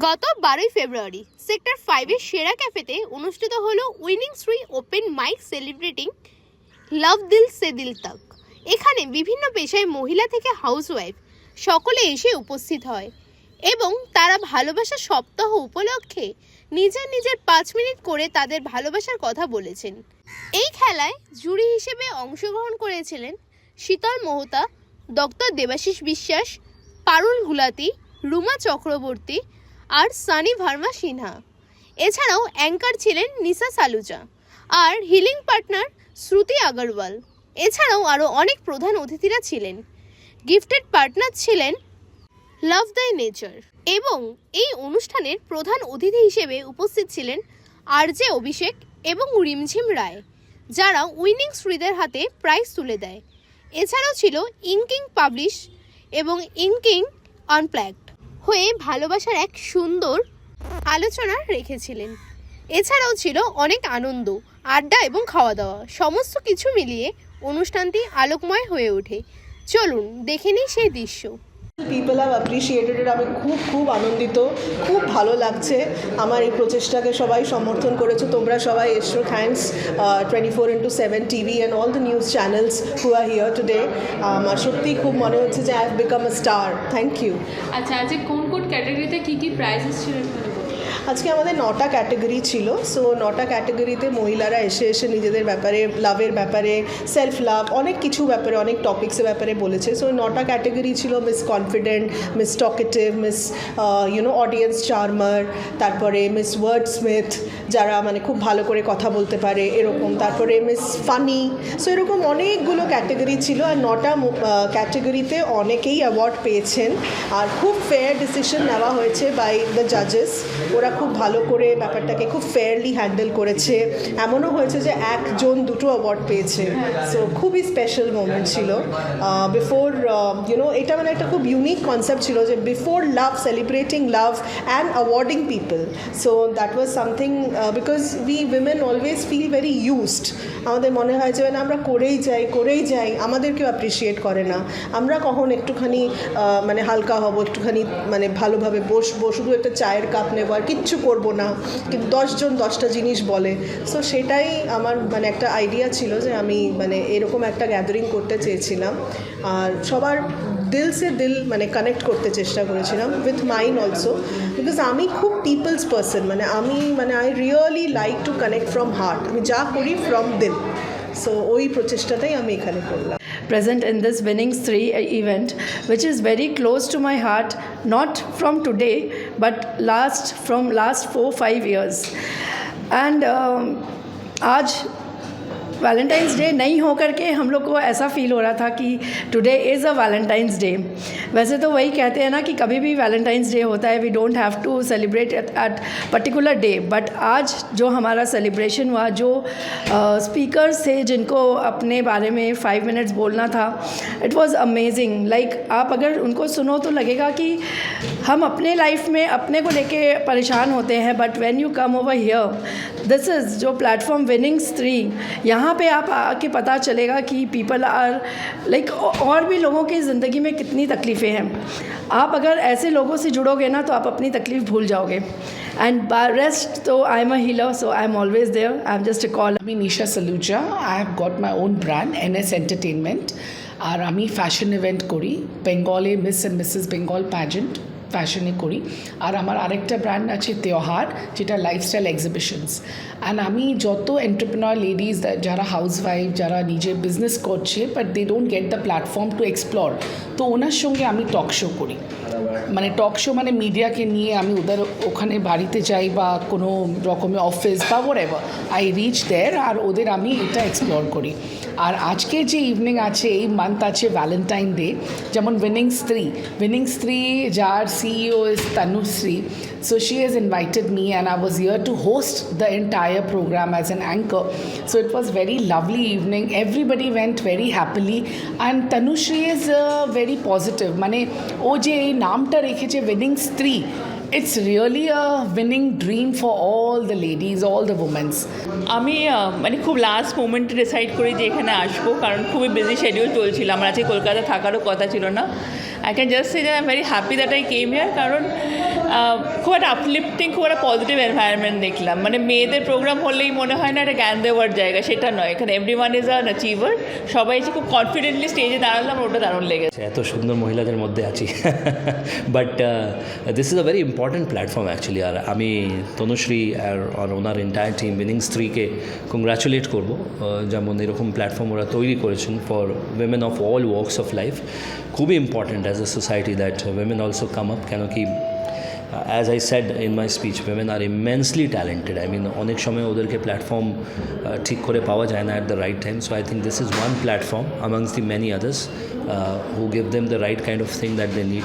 গত 12 ফেব্রুয়ারি সেক্টর 5-এর সেরা ক্যাফেতে অনুষ্ঠিত হলো winning Shri open mic celebrating love দিল সে দিল তক। এখানে বিভিন্ন পেশায় মহিলা থেকে হাউসওয়াইফ সকলে এসে উপস্থিত হয় এবং তারা ভালোবাসা সপ্তাহ উপলক্ষে নিজের 5 মিনিট করে তাদের ভালোবাসার কথা বলেছেন। এই খেলায় জুরি হিসেবে অংশগ্রহণ করেছিলেন শীতল মোহতা, ডক্টর দেবাশিস বিশ্বাস, পারুল গুলাতি, রুমা চক্রবর্তী আর সানি ভার্মা সিনহা। এছাড়াও অ্যাঙ্কার ছিলেন নিশা সালুজা আর হিলিং পার্টনার শ্রুতি আগরওয়াল। এছাড়াও আরও অনেক প্রধান অতিথিরা ছিলেন। গিফটেড পার্টনার ছিলেন লাভ দ্য নেচার। এবং এই অনুষ্ঠানের প্রধান অতিথি হিসেবে উপস্থিত ছিলেন আরজে অভিষেক এবং রিমঝিম রায়, যারা উইনিং শ্রীদের হাতে প্রাইজ তুলে দেয়। এছাড়াও ছিল ইনকিং পাবলিশ এবং ইনকিং আনপ্ল্যাগড হয়ে ভালোবাসার এক সুন্দর আলোচনা রেখেছিলেন। এছাড়াও ছিল অনেক আনন্দ, আড্ডা এবং খাওয়া দাওয়া। সমস্ত কিছু মিলিয়ে অনুষ্ঠানটি আলোকময় হয়ে ওঠে। চলুন দেখে নিই সেই দৃশ্য। পিপল হ্যাভ অ্যাপ্রিসিয়েটেড ইট। আমি খুব আনন্দিত, খুব ভালো লাগছে। আমার এই প্রচেষ্টাকে সবাই সমর্থন করেছো, তোমরা সবাই এসো। Thanks 24/7 TV and all the news channels who are here today. আমার সত্যিই খুব মনে হচ্ছে যে I have become a star. Thank you. আচ্ছা, আজকে কোন ক্যাটাগরিতে কী প্রাইজেস ছিল? আজকে আমাদের 9টা ক্যাটাগরি ছিল। সো 9টা ক্যাটাগরিতে মহিলারা এসে নিজেদের ব্যাপারে, লাভের ব্যাপারে, সেলফ লাভ, অনেক কিছু ব্যাপারে, অনেক টপিক্সের ব্যাপারে বলেছে। সো 9টা ক্যাটাগরি ছিল miss confident, miss talkative, miss audience charmer, তারপরে মিস ওয়ার্ড স্মিথ, যারা মানে খুব ভালো করে কথা বলতে পারে এরকম, তারপরে মিস ফানি। সো এরকম অনেকগুলো ক্যাটাগরি ছিল। আর 9টা ক্যাটাগরিতে অনেকেই অ্যাওয়ার্ড পেয়েছেন। আর খুব ফেয়ার ডিসিশন নেওয়া হয়েছে বাই দ্য জাজেস। ওরা খুব ভালো করে ব্যাপারটাকে খুব ফেয়ারলি হ্যান্ডেল করেছে। এমনও হয়েছে যে একজন 2টো অ্যাওয়ার্ড পেয়েছে। সো খুবই স্পেশাল মোমেন্ট ছিল। বিফোর এটা মানে একটা খুব ইউনিক কনসেপ্ট ছিল যে before love, celebrating love and awarding people. So that was something because we women always feel very used. আমাদের মনে হয় যে আমরা করেই যাই, আমাদেরকেও অ্যাপ্রিসিয়েট করে না। আমরা কখন একটুখানি মানে হালকা হব, একটুখানি মানে ভালোভাবে বসবো, শুধু একটা চায়ের কাপ নেবো আর কিচ্ছু করবো না, কিন্তু 10 জন 10টা জিনিস বলে। সো সেটাই আমার মানে একটা আইডিয়া ছিল যে আমি মানে এরকম একটা গ্যাদারিং করতে চেয়েছিলাম। আর সবার দিল সে দিল মানে কানেক্ট করতে চেষ্টা করেছিলাম উইথ মাইন অলসো, বিকজ আমি খুব পিপলস পার্সন। মানে I really like to connect from heart. আমি যা করি ফ্রম দিল। সো ওই প্রচেষ্টাটাই আমি এখানে করলাম। Present in this Winnings 3 event, which is very close to my heart, not from today, but from last 4-5 years. And आज वैलेंटाइंस डे नहीं हो करके हम लोग को ऐसा फील हो रहा था कि today is a Valentine's day. वैसे तो वही कहते हैं ना कि कभी भी वैलेंटाइंस डे होता है, we don't have to celebrate at particular day, but आज जो हमारा सेलिब्रेशन हुआ, जो स्पीकर्स थे जिनको अपने बारे में 5 मिनट्स बोलना था, इट वाज अमेजिंग। लाइक आप अगर उनको सुनो तो लगेगा कि हम अपने लाइफ में अपने को लेके परेशान होते हैं, but when you come over here, this is जो प्लेटफॉर्म विनिंग्स 3, यहाँ पे आप आके पता चलेगा कि पीपल आर लाइक और भी लोगों की ज़िंदगी में कितनी तकलीफ़ें हैं। आप अगर ऐसे लोगों से जुड़ोगे ना तो आप अपनी तकलीफ़ भूल जाओगे। एंड रेस्ट तो I am a healer, so I am always there, I am just a call. আমি Nisha Saluja. I have got my own brand NS entertainment. আর আমি ফ্যাশন ইভেন্ট করি, বেঙ্গলে miss and Mrs Bengal pageant ফ্যাশনে করি। আর আমার আরেকটা ব্র্যান্ড আছে তেওহার, যেটা লাইফস্টাইল এক্সিবিশনস। অ্যান্ড আমি যত এন্টারপ্রেনার লেডিজ যারা হাউসওয়াইফ, যারা নিজের বিজনেস করছে but they don't get the platform to explore, তো ওনার সঙ্গে আমি টক শো করি। মানে টক শো মানে মিডিয়াকে নিয়ে আমি ওখানে বাড়িতে যাই বা কোনো রকমের অফিস বা হোয়াটএভার, আই রিচ দেয়ার, আর ওদের আমি এটা এক্সপ্লোর করি। আর আজকে যে ইভিনিং আছে, এই মান্থ আছে ভ্যালেন্টাইন ডে, যেমন উইনিংস 3 যার CEO is Tanushree. So she has invited me and I was here to host the entire program as an anchor. So it was very lovely evening. Everybody went very happily and Tanushree is very positive. মানে ও যে এই নামটা রেখেছে winnings 3, it's really a winning dream for all the ladies, all the women's. আমি মানে খুব last মোমেন্টে decide করি যে এখানে আসবো, কারণ খুবই বিজি শিডিউল চলছিল। আমার আজকে কলকাতা থাকারও কথা ছিল না। I can just say that I am very happy that I came here, কারণ খুব একটা আপলিফটিং, খুব একটা পজিটিভ এনভায়রনমেন্ট দেখলাম। মানে মেয়েদের প্রোগ্রাম হলেই মনে হয় না একটা জ্ঞান দেওয়ার জায়গা, সেটা নয়। এখানে এভরিওয়ান ইজ অ্যান অ্যাচিভার, সবাই এসে খুব কনফিডেন্টলি স্টেজে দাঁড়ালাম, ওটা দারুণ লেগেছে। এত সুন্দর মহিলাদের মধ্যে আছি but this is a very important platform actually. আর আমি তনুশ্রী আর ওনার এন্টায়ার টিম উইনিংস 3-কে কংগ্রাচুলেট করবো, যেমন এরকম প্ল্যাটফর্ম ওরা তৈরি করেছেন for women of all works of life. খুবই important as a society that women also come up, কেন কি as I said in my speech, women are immensely talented. I mean, অনেক সময় ওদেরকে প্ল্যাটফর্ম ঠিক করে পাওয়া যায় না at the right time. So I think this is one platform amongst the many others who give them the right kind of thing that they need.